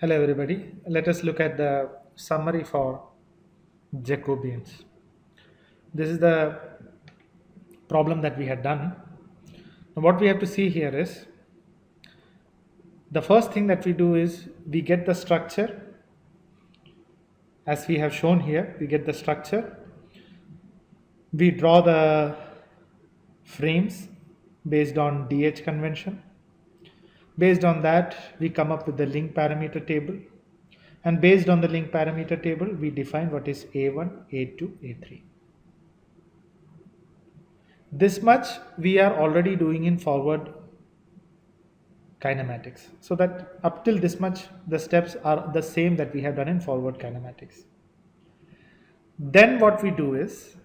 Hello everybody. Let us look at the summary for Jacobians. This is the problem that we had done. Now what we have to see here is the first thing that we do is we get the structure as we have shown here. We get the structure. We draw the frames based on DH convention. Based on that, we come up with the link parameter table. And based on the link parameter table, we define what is A1, A2, A3. This much we are already doing in forward kinematics. So that up till this much, the steps are the same that we have done in forward kinematics. Then what we do is,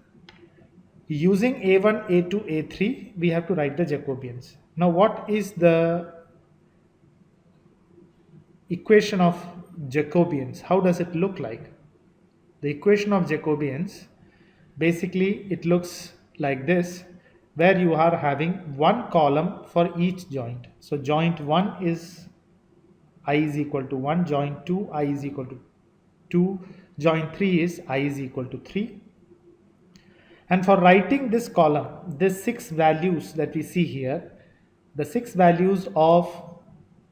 using A1, A2, A3, we have to write the Jacobians. Now what is the equation of Jacobians? How does it look like? The equation of Jacobians, basically it looks like this, where you are having one column for each joint. So joint 1 is I is equal to 1, joint 2 I is equal to 2, joint 3 is I is equal to 3. And for writing this column, these 6 values that we see here, the 6 values of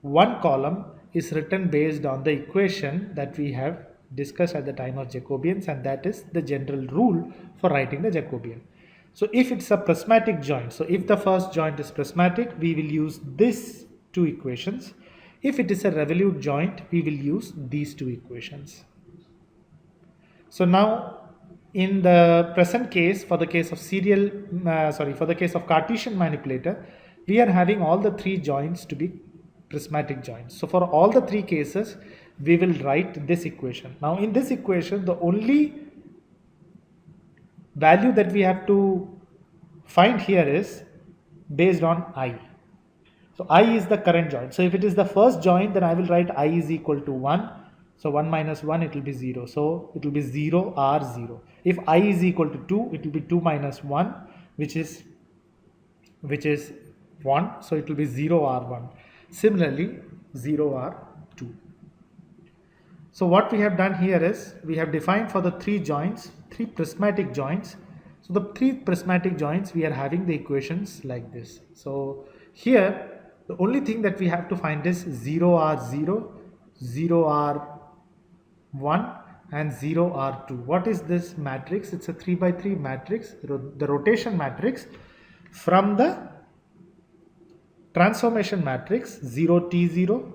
one column is written based on the equation that we have discussed at the time of Jacobians, and that is the general rule for writing the Jacobian. So if it's a prismatic joint, so if the first joint is prismatic, we will use these two equations. If it is a revolute joint, we will use these two equations. So now in the present case, for the case of for the case of Cartesian manipulator, we are having all the three joints to be prismatic joints. So for all the three cases, we will write this equation. Now in this equation, the only value that we have to find here is based on I. So I is the current joint. So if it is the first joint, then I will write I is equal to 1. So 1 minus 1, it will be 0. So it will be 0 R 0. If I is equal to 2, it will be 2 minus 1, which is 1. So it will be 0 R 1. Similarly, 0 R 2. So what we have done here is, we have defined for the three joints, three prismatic joints. So the three prismatic joints, we are having the equations like this. So here, the only thing that we have to find is 0 R 0, 0 R 1 and 0 R 2. What is this matrix? It's a 3 by 3 matrix, the rotation matrix from the transformation matrix 0 T0,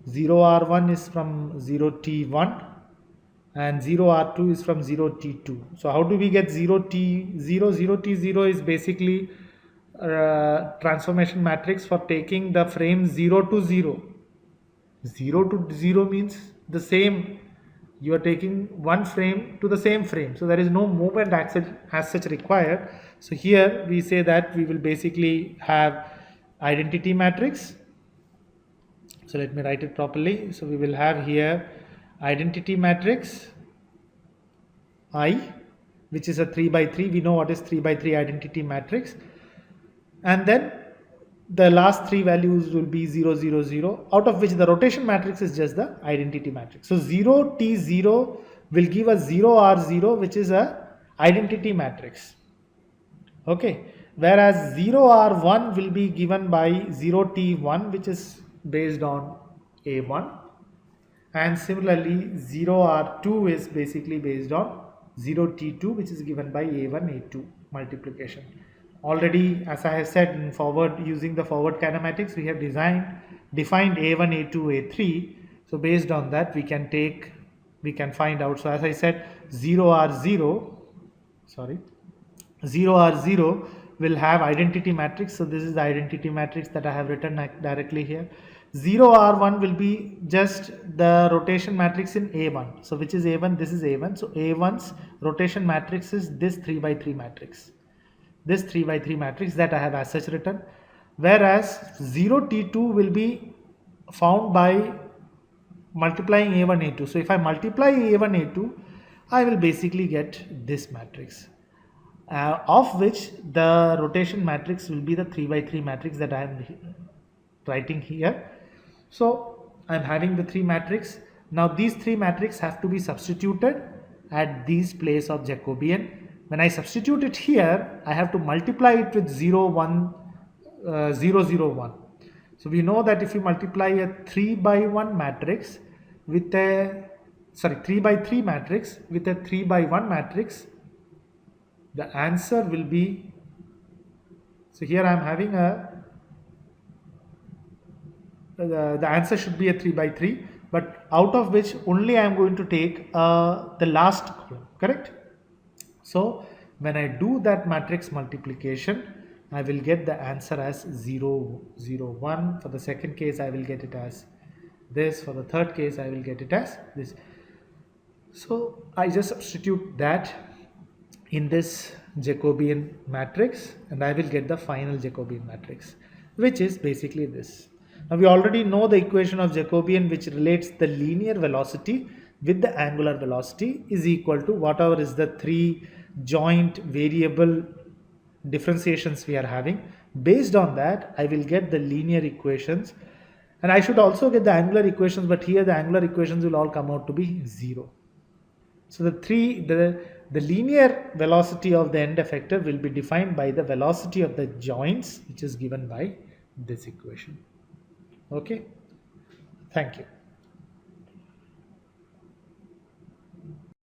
0 R1 is from 0 T1 and 0 R2 is from 0 T2. So how do we get 0 T0? 0 T0 is basically transformation matrix for taking the frame 0 to 0. 0 to 0 means the same. You are taking one frame to the same frame. So there is no movement as such required. So here we say that we will basically have identity matrix. So let me write it properly. So we will have here identity matrix I, which is a 3 by 3. We know what is 3 by 3 identity matrix. And then the last three values will be 0, 0, 0, out of which the rotation matrix is just the identity matrix. So 0 T0 will give us 0 R0, which is a identity matrix. Okay. Whereas 0 R1 will be given by 0 T1, which is based on A1. And similarly, 0 R2 is basically based on 0 T2, which is given by A1, A2 multiplication. Already, as I have said, in forward, using the forward kinematics, we have defined A1, A2, A3. So based on that, we can find out. So as I said, 0 R0 will have identity matrix. So this is the identity matrix that I have written directly here. 0 R1 will be just the rotation matrix in A1. So which is A1? This is A1. So A1's rotation matrix is this 3 by 3 matrix. This 3 by 3 matrix that I have as such written. Whereas 0 T2 will be found by multiplying A1, A2. So if I multiply A1, A2, I will basically get this matrix. Of which the rotation matrix will be the 3 by 3 matrix that I am writing here. So I am having the 3 matrix. Now these three matrices have to be substituted at these place of Jacobian. When I substitute it here, I have to multiply it with 0, 1, 0, 0, 1. So we know that if you multiply a 3 by 1 matrix with a 3 by 3 matrix with a 3 by 1 matrix, the answer will be, so here I am having the answer should be a 3 by 3, but out of which only I am going to take the last column, correct? So when I do that matrix multiplication, I will get the answer as 0, 0, 1. For the second case, I will get it as this. For the third case, I will get it as this. So I just substitute that in this Jacobian matrix and I will get the final Jacobian matrix, which is basically this. Now we already know the equation of Jacobian, which relates the linear velocity with the angular velocity is equal to whatever is the three joint variable differentiations we are having. Based on that, I will get the linear equations, and I should also get the angular equations, but here the angular equations will all come out to be 0. So the linear velocity of the end effector will be defined by the velocity of the joints, which is given by this equation. Okay, thank you.